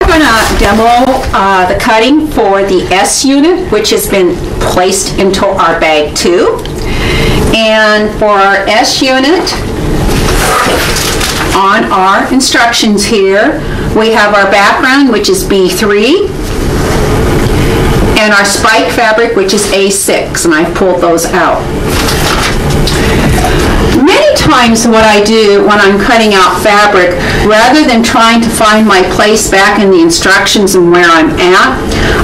going to demo the cutting for the S unit, which has been placed into our bag 2. And for our S unit, on our instructions here, we have our background, which is B3, and our spike fabric, which is A6, and I've pulled those out. Many times what I do when I'm cutting out fabric, rather than trying to find my place back in the instructions and where I'm at,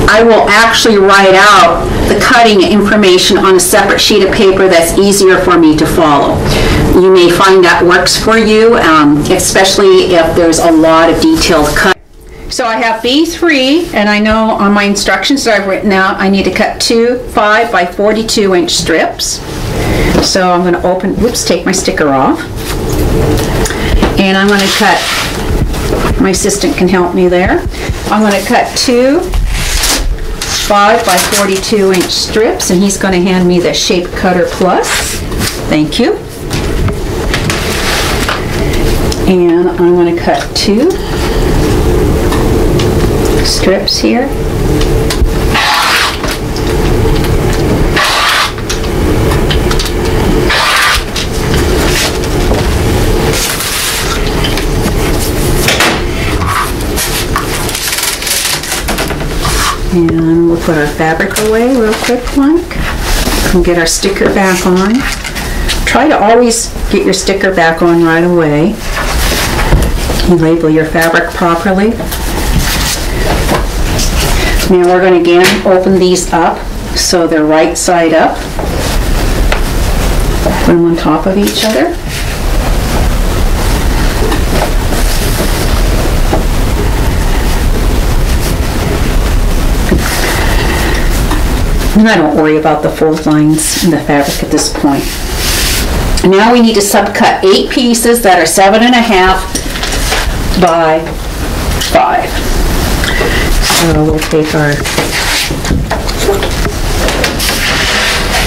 I will actually write out the cutting information on a separate sheet of paper that's easier for me to follow. You may find that works for you, especially if there's a lot of detailed cut. So I have B3, and I know on my instructions that I've written out, I need to cut 2 5 by 42 inch strips. So I'm going to open, take my sticker off, and I'm going to cut, my assistant can help me there, I'm going to cut 2 5 by 42 inch strips, and he's going to hand me the Shape Cutter Plus. Thank you. And I'm going to cut 2 strips here. And we'll put our fabric away real quick, like, and get our sticker back on. Try to always get your sticker back on right away. You label your fabric properly. Now we're going to again open these up so they're right side up. Put them on top of each other. And I don't worry about the fold lines in the fabric at this point. Now we need to subcut 8 pieces that are 7.5 by 5. So we'll take our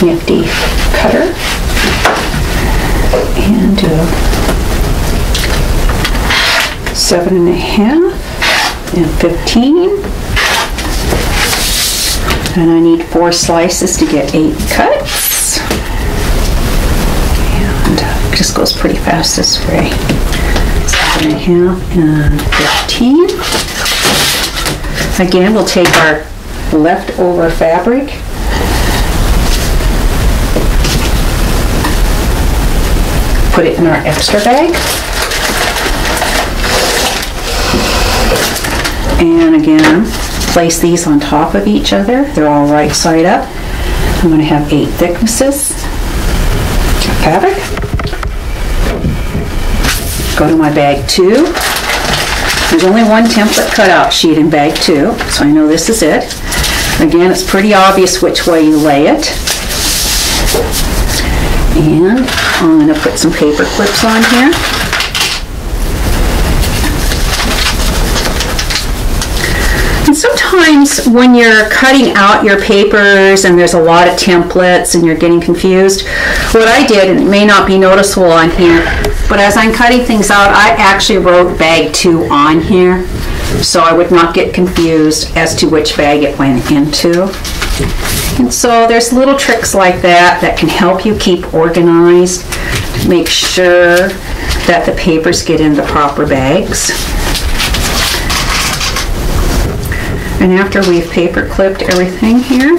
nifty cutter and do 7.5 and 15. And I need 4 slices to get 8 cuts. And it just goes pretty fast this way. 7.5 and 15. Again, we'll take our leftover fabric, put it in our extra bag, and again, place these on top of each other. They're all right side up. I'm going to have 8 thicknesses of fabric. Go to my bag 2. There's only one template cutout sheet in bag 2, so I know this is it. Again, it's pretty obvious which way you lay it. And I'm going to put some paper clips on here. And sometimes when you're cutting out your papers and there's a lot of templates and you're getting confused, what I did, and it may not be noticeable on here, but as I'm cutting things out, I actually wrote bag 2 on here so I would not get confused as to which bag it went into. And so there's little tricks like that that can help you keep organized, make sure that the papers get in the proper bags. And after we've paper clipped everything here,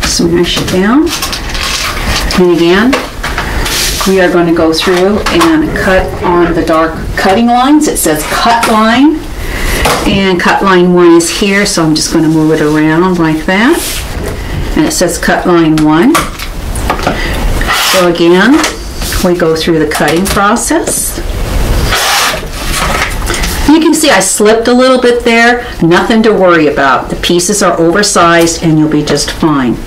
smash it down. And again, we are going to go through and cut on the dark cutting lines. It says cut line, and cut line 1 is here, so I'm just going to move it around like that. And it says cut line 1. So again, we go through the cutting process. You can see I slipped a little bit there. Nothing to worry about. The pieces are oversized and you'll be just fine.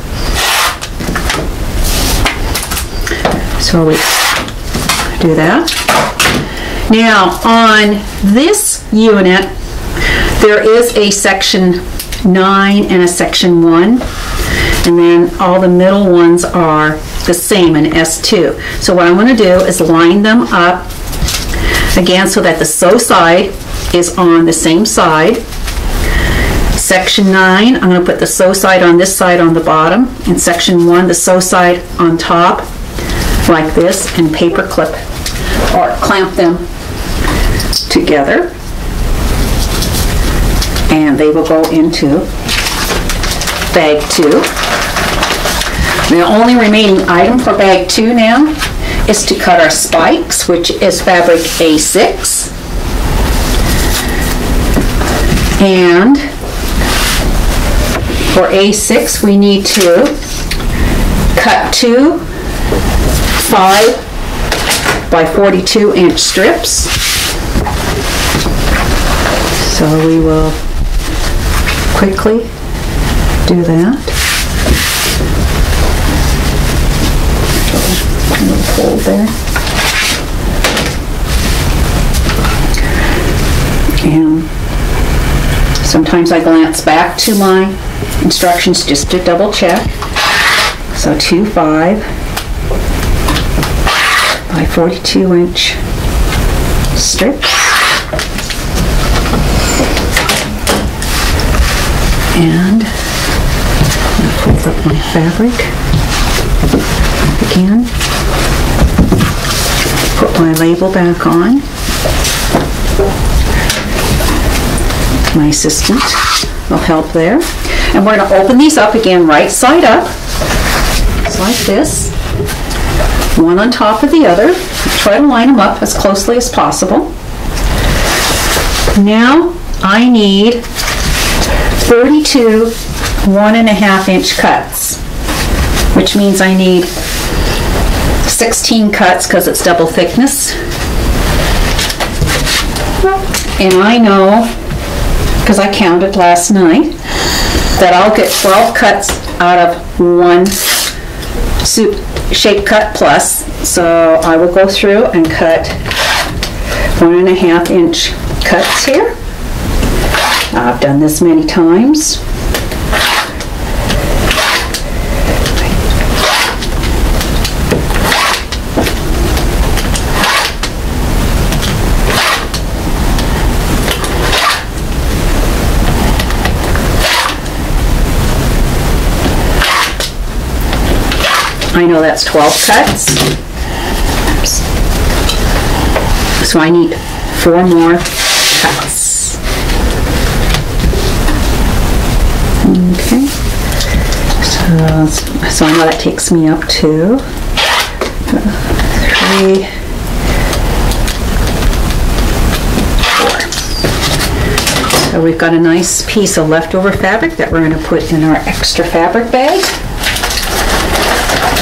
So we do that. Now on this unit, there is a section 9 and a section 1. And then all the middle ones are the same in S2. So what I'm going to do is line them up again so that the sew side is on the same side. Section 9, I'm going to put the sew side on this side on the bottom, and section 1, the sew side on top, like this, and paper clip or clamp them together, and they will go into bag 2. The only remaining item for bag 2 now is to cut our spikes, which is fabric A6. And for A6, we need to cut 2 5 by 42 inch strips. So we will quickly do that. A little fold there. And sometimes I glance back to my instructions just to double check. So 2 5 by 42 inch strips. And I'll fold up my fabric again. Put my label back on. My assistant will help there. And we're going to open these up again right side up. Just like this. One on top of the other. Try to line them up as closely as possible. Now I need 32 1.5 inch cuts, which means I need 16 cuts because it's double thickness. And I know, because I counted last night, that I'll get 12 cuts out of one shape cut plus. So I will go through and cut 1.5 inch cuts here. I've done this many times. I know that's 12 cuts. Oops. So I need 4 more cuts. Okay. So I know that takes me up to 3, 4. So we've got a nice piece of leftover fabric that we're going to put in our extra fabric bag.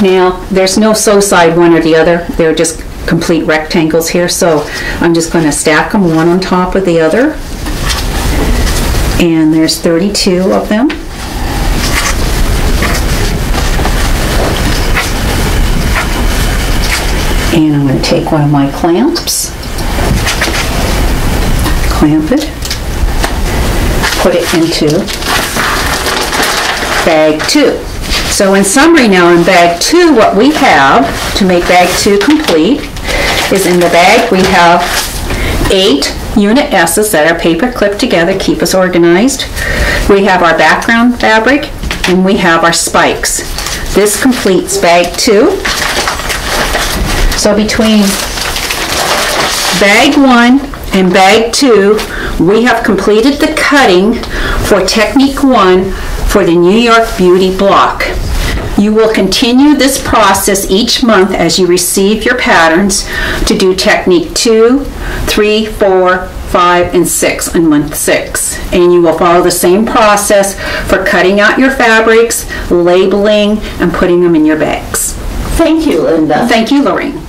Now, there's no sew side one or the other. They're just complete rectangles here, so I'm just going to stack them one on top of the other. And there's 32 of them. And I'm going to take one of my clamps, clamp it, put it into bag 2. So in summary now, in bag 2, what we have to make bag 2 complete is in the bag we have 8 unit S's that are paper clipped together, keep us organized. We have our background fabric and we have our spikes. This completes bag 2. So between bag 1 and bag 2, we have completed the cutting for technique 1 for the New York Beauty block. You will continue this process each month as you receive your patterns to do technique 2, 3, 4, 5, and 6 on month 6. And you will follow the same process for cutting out your fabrics, labeling, and putting them in your bags. Thank you, Linda. Thank you, Lorraine.